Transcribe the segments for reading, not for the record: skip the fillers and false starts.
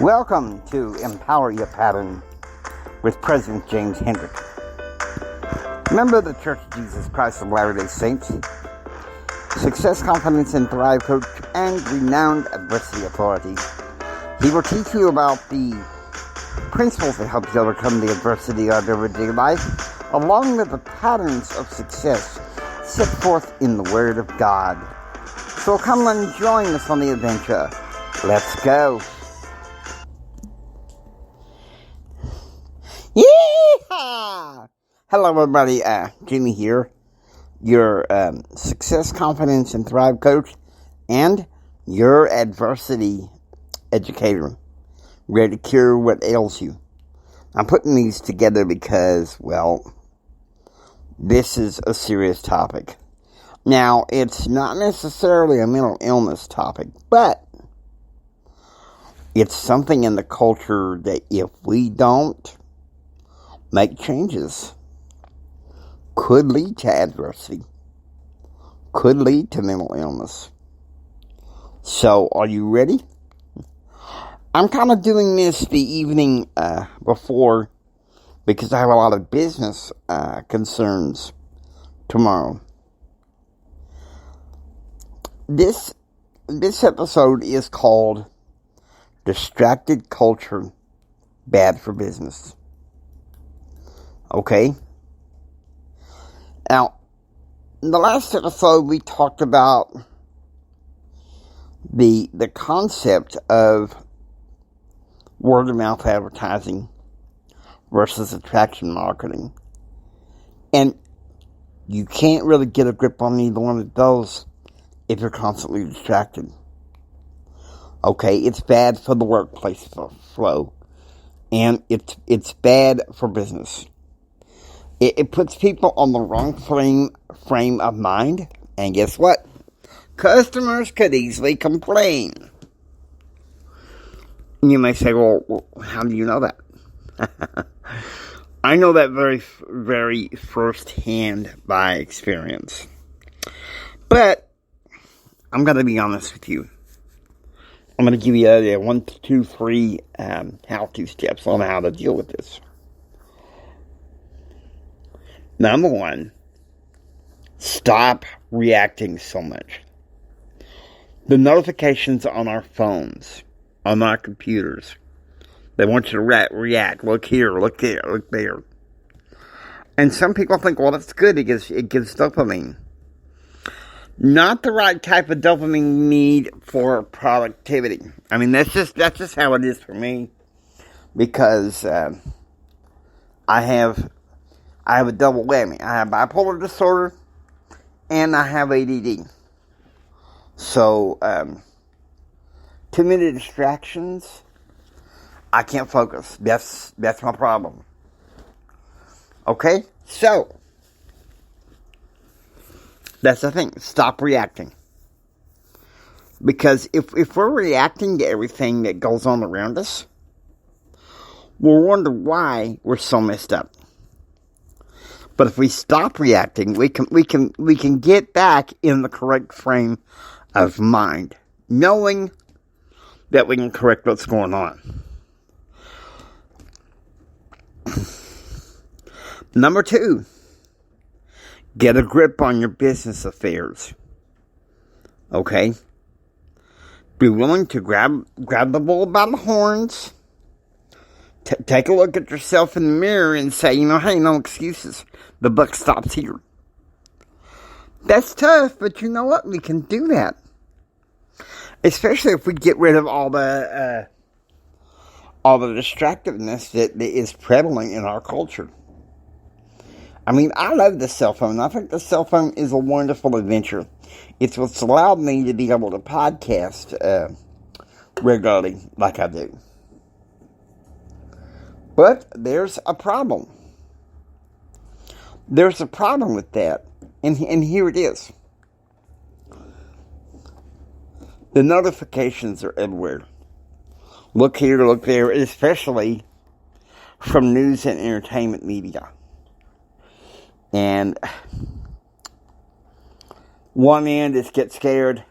Welcome to Empower Your Pattern with President James Hendrick, member of the Church of Jesus Christ of Latter-day Saints, success, confidence, and thrive coach, and renowned adversity authority. He will teach you about the principles that help you overcome the adversity of everyday life, along with the patterns of success set forth in the Word of God. So come and join us on the adventure. Let's go. Yeehaw! Hello, everybody. Jimmy here, your success, confidence, and thrive coach, and your adversity educator, ready to cure what ails you. I'm putting these together because, well, this is a serious topic. Now, it's not necessarily a mental illness topic, but it's something in the culture that if we don't make changes, could lead to adversity, could lead to mental illness. So, are you ready? I'm kind of doing this the evening before because I have a lot of business concerns tomorrow. This episode is called Distracted Culture, Bad for Business. Okay? Now, in the last episode, we talked about the concept of word-of-mouth advertising versus attraction marketing. And you can't really get a grip on either one of those if you're constantly distracted. Okay, it's bad for the workplace flow. And it's bad for business. It puts people on the wrong frame of mind. And guess what? Customers could easily complain. You may say, well, how do you know that? I know that very, very firsthand by experience. But I'm going to be honest with you. I'm going to give you a 1, 2, 3 how-to steps on how to deal with this. Number 1, stop reacting so much. The notifications on our phones, on our computers, they want you to react. Look here, look there, look there. And some people think, well, that's good. It gives dopamine. Not the right type of dopamine you need for productivity. I mean, that's just how it is for me. Because I have a double whammy. I have bipolar disorder, and I have ADD. So, too many distractions, I can't focus. That's my problem. Okay? So, that's the thing. Stop reacting. Because if we're reacting to everything that goes on around us, we'll wonder why we're so messed up. But if we stop reacting, we can get back in the correct frame of mind, knowing that we can correct what's going on. Number 2, get a grip on your business affairs. Okay? Be willing to grab the bull by the horns. Take a look at yourself in the mirror and say, hey, no excuses. The buck stops here. That's tough, but you know what? We can do that. Especially if we get rid of all the distractiveness that is prevalent in our culture. I mean, I love the cell phone. I think the cell phone is a wonderful adventure. It's what's allowed me to be able to podcast regularly like I do. But there's a problem. There's a problem with that. And here it is. The notifications are everywhere. Look here, look there, especially from news and entertainment media. And one end is get scared.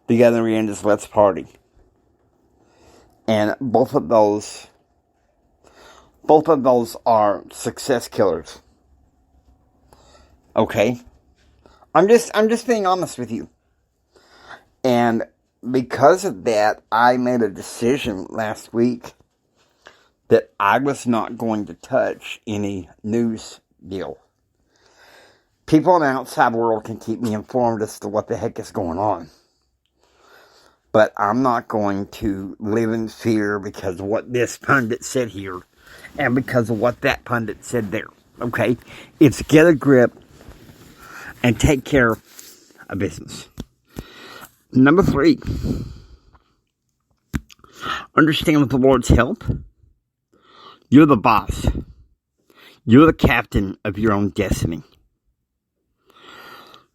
The other end is let's party. And both of those are success killers. Okay? I'm just being honest with you. And because of that, I made a decision last week that I was not going to touch any news deal. People in the outside world can keep me informed as to what the heck is going on. But I'm not going to live in fear because of what this pundit said here and because of what that pundit said there. Okay? It's get a grip and take care of business. Number 3, understand with the Lord's help, you're the boss. You're the captain of your own destiny.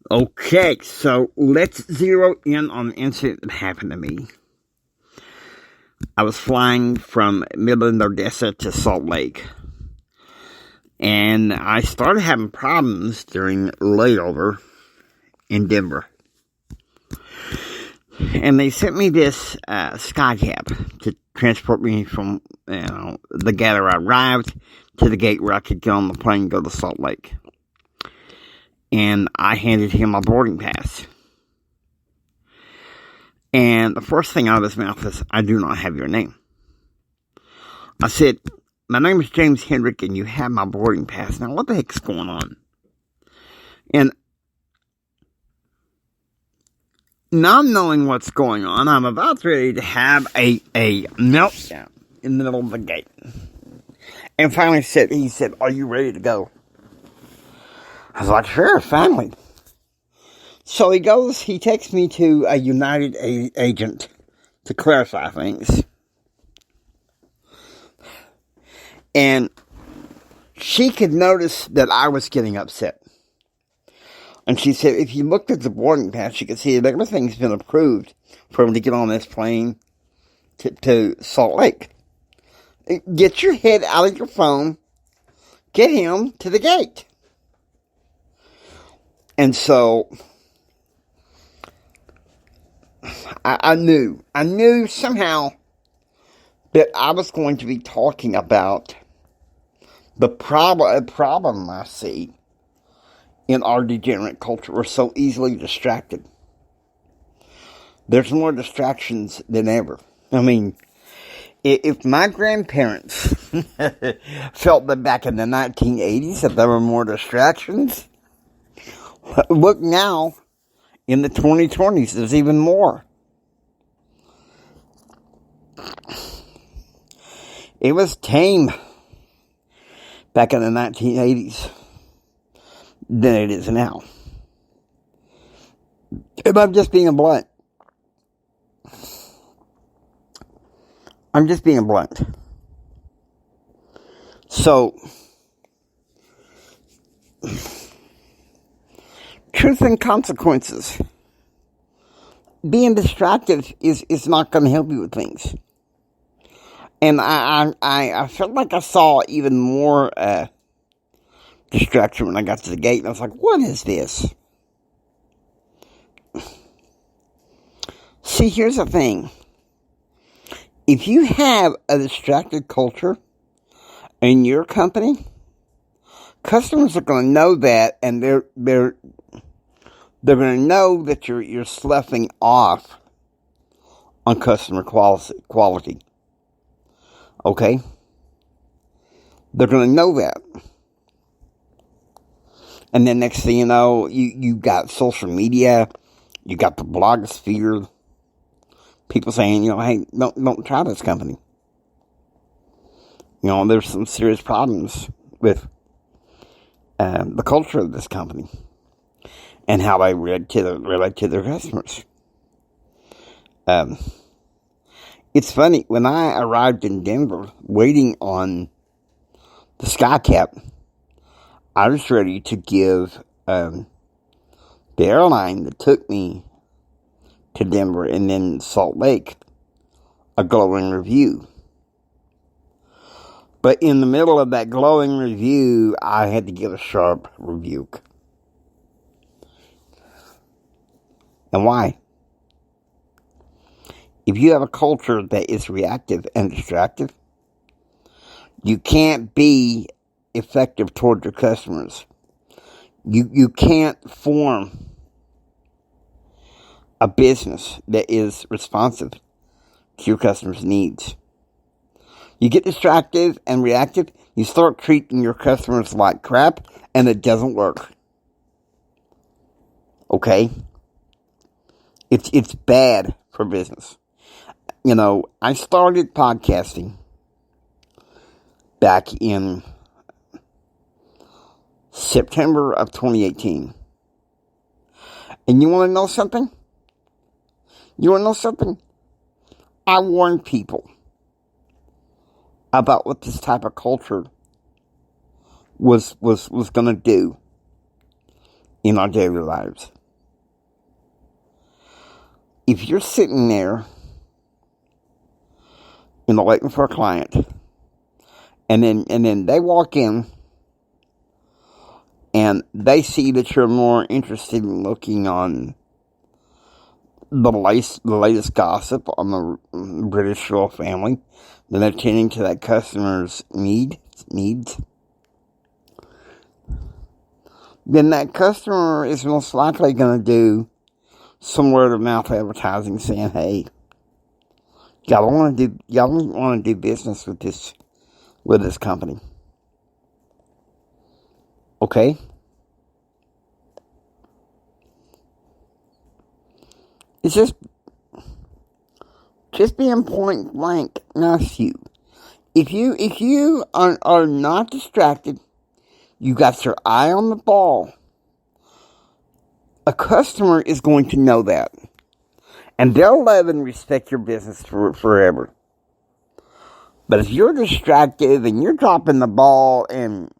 Okay, so let's zero in on an incident that happened to me. I was flying from Midland, Odessa to Salt Lake. And I started having problems during layover in Denver. And they sent me this skycab to transport me from the gate where I arrived to the gate where I could get on the plane and go to Salt Lake. And I handed him my boarding pass. And the first thing out of his mouth is, I do not have your name. I said, my name is James Hendrick and you have my boarding pass. Now what the heck's going on? And not knowing what's going on, I'm about ready to have a meltdown in the middle of the gate. And finally he said, are you ready to go? I was like, sure, finally. So he takes me to a United agent to clarify things. And she could notice that I was getting upset. And she said, if you looked at the boarding pass, you could see that everything's been approved for him to get on this plane to Salt Lake. Get your head out of your phone. Get him to the gate. And so, I knew somehow that I was going to be talking about the problem I see in our degenerate culture. We're so easily distracted. There's more distractions than ever. I mean, if my grandparents felt that back in the 1980s that there were more distractions, look now, in the 2020s, there's even more. It was tame back in the 1980s than it is now. If I'm just being blunt. So, truth and consequences. Being distracted is not going to help you with things. And I felt like I saw even more distraction when I got to the gate. And I was like, what is this? See, here's the thing. If you have a distracted culture in your company, customers are going to know that, and they're going to know that you're sloughing off on customer quality. Okay? They're going to know that. And then next thing you know, you got social media, you got the blogosphere, people saying, hey, don't try this company. There's some serious problems with the culture of this company and how they relate to their customers. It's funny, when I arrived in Denver, waiting on the skycap, I was ready to give the airline that took me to Denver and then Salt Lake a glowing review. But in the middle of that glowing review, I had to give a sharp rebuke. And why? If you have a culture that is reactive and distractive, you can't be effective toward your customers. You can't form a business that is responsive to your customers' needs. You get distracted and reactive, you start treating your customers like crap, and it doesn't work. Okay? It's bad for business. I started podcasting back in September of 2018. And you want to know something? I warned people about what this type of culture was going to do in our daily lives. If you're sitting there, waiting for a client, and then they walk in, and they see that you're more interested in looking on the latest gossip on the British royal family than attending to that customer's needs, then that customer is most likely going to do some word of mouth advertising saying, "Hey, y'all want to do business with this company." Okay? It's just being point blank nice to you. If you are not distracted, you got your eye on the ball, a customer is going to know that. And they'll love and respect your business forever. But if you're distracted and you're dropping the ball and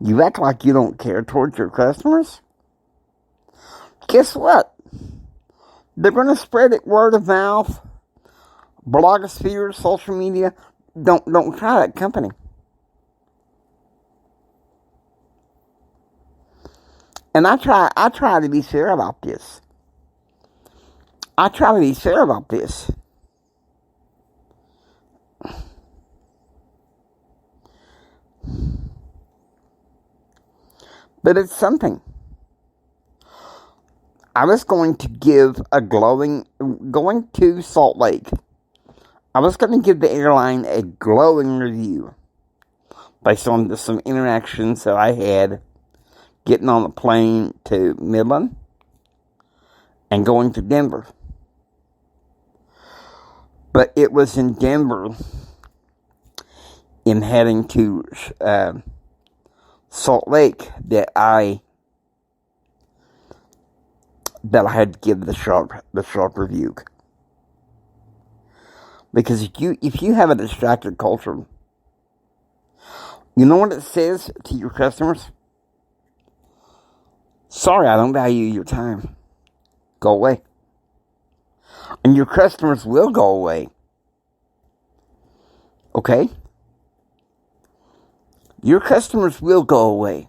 you act like you don't care towards your customers, guess what? They're going to spread it word of mouth, blogosphere, social media. Don't try that company. And I try to be fair about this. But it's something. I was going to give going to Salt Lake. I was going to give the airline a glowing review based on some interactions that I had getting on the plane to Midland and going to Denver. But it was in Denver, in heading to Salt Lake, that I had to give the sharp review. Because if you have a distracted culture, you know what it says to your customers? Sorry, I don't value your time. Go away. And your customers will go away. Okay? Your customers will go away.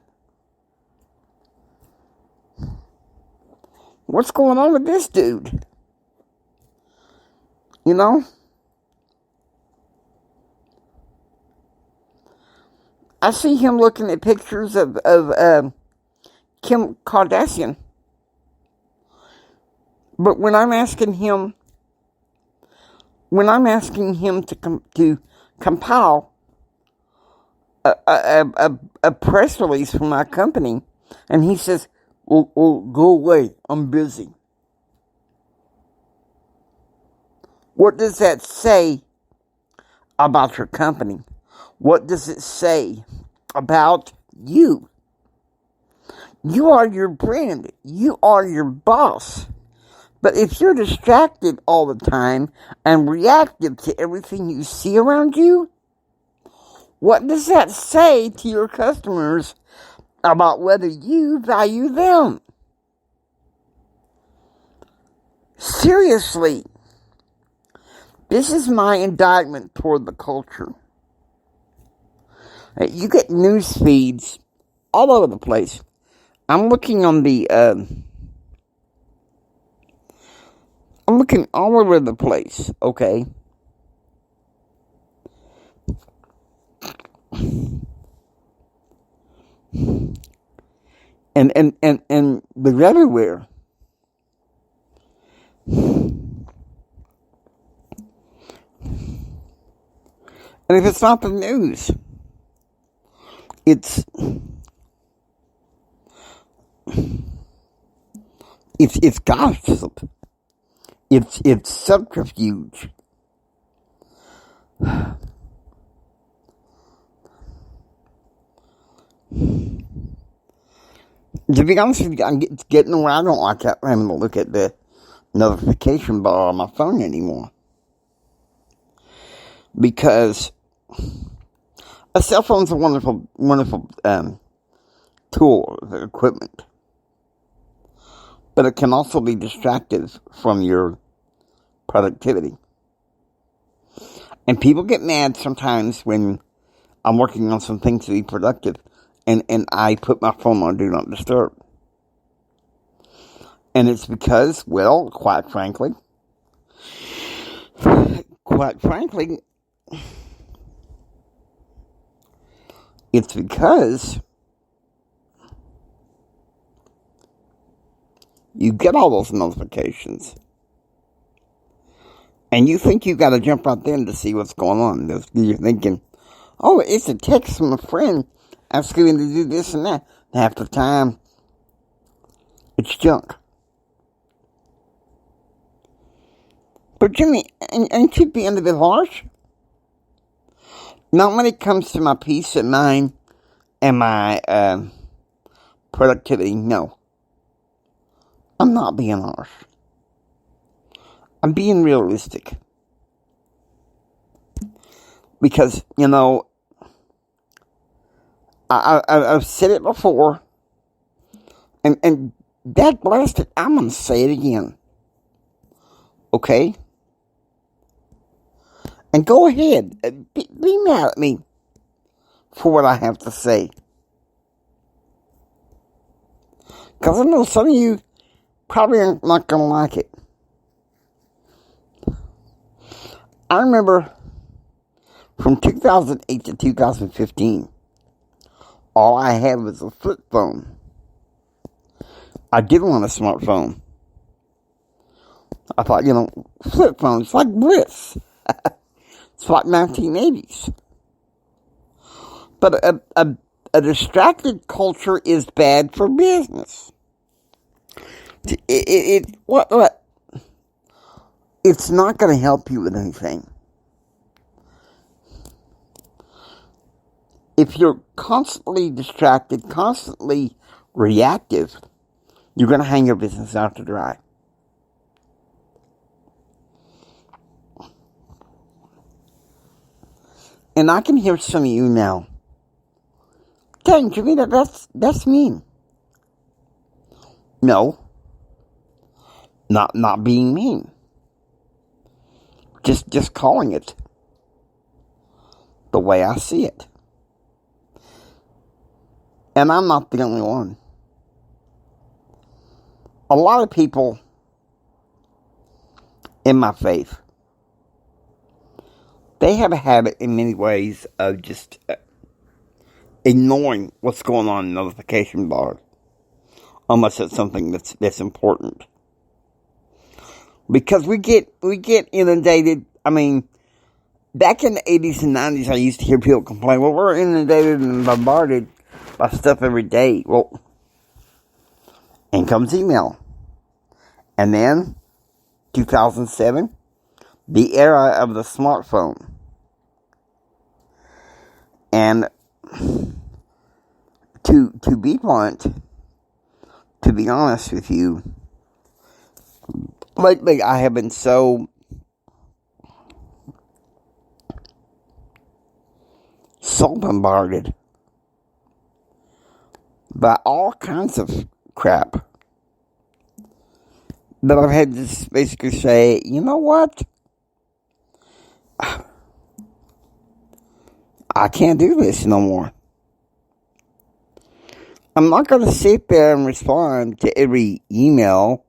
What's going on with this dude? I see him looking at pictures of Kim Kardashian. But when I'm asking him to compile a press release for my company, and he says, well, go away, I'm busy. What does that say about your company? What does it say about you? You are your brand. You are your boss. But if you're distracted all the time and reactive to everything you see around you, what does that say to your customers about whether you value them? Seriously, this is my indictment toward the culture. You get news feeds all over the place. I'm looking on the I'm looking all over the place, okay? And they're everywhere. And if it's not the news, it's gossip. It's subterfuge. To be honest with you, it's getting where I don't like having to look at the notification bar on my phone anymore. Because a cell phone's a wonderful, wonderful tool, equipment. But it can also be distractive from your productivity. And people get mad sometimes when I'm working on some things to be productive and I put my phone on Do Not Disturb. And it's because, well, quite frankly, it's because you get all those notifications. And you think you got to jump right then to see what's going on. You're thinking, oh, it's a text from a friend asking me to do this and that. Half the time, it's junk. But Jimmy, ain't you being a bit harsh? Not when it comes to my peace of mind and my productivity, no. I'm not being harsh. I'm being realistic. Because, you know, I've said it before, and that blasted, I'm going to say it again. Okay? And go ahead, be mad at me for what I have to say. Because I know some of you probably are not going to like it. I remember from 2008 to 2015, all I had was a flip phone. I didn't want a smartphone. I thought, you know, flip phone, it's like bliss. It's like 1980s. But a distracted culture is bad for business. What? It's not going to help you with anything. If you're constantly distracted, constantly reactive, you're going to hang your business out to dry. And I can hear some of you now. Dang, Jimmy, that's mean. No. Not being mean. Just calling it the way I see it. And I'm not the only one. A lot of people in my faith, they have a habit in many ways of just ignoring what's going on in the notification bar, unless it's something that's important. Because we get inundated. I mean, back in the 80s and 90s, I used to hear people complain, well, we're inundated and bombarded by stuff every day. Well, in comes email. And then, 2007, the era of the smartphone. And to be blunt, to be honest with you, lately I have been so bombarded by all kinds of crap that I've had to basically say, you know what? I can't do this no more. I'm not going to sit there and respond to every email,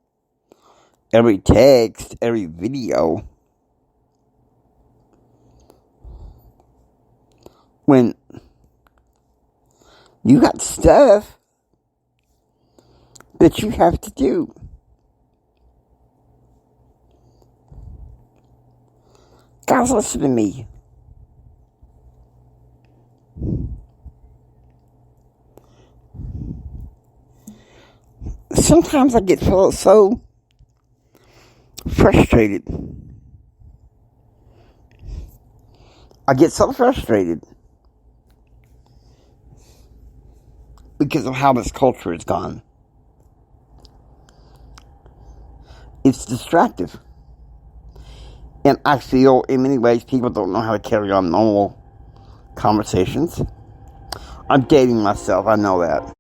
every text, every video, when you got stuff that you have to do. Guys, listen to me. Sometimes I get so frustrated. I get so frustrated because of how this culture has gone. It's distractive. And I feel, in many ways, people don't know how to carry on normal conversations. I'm dating myself, I know that.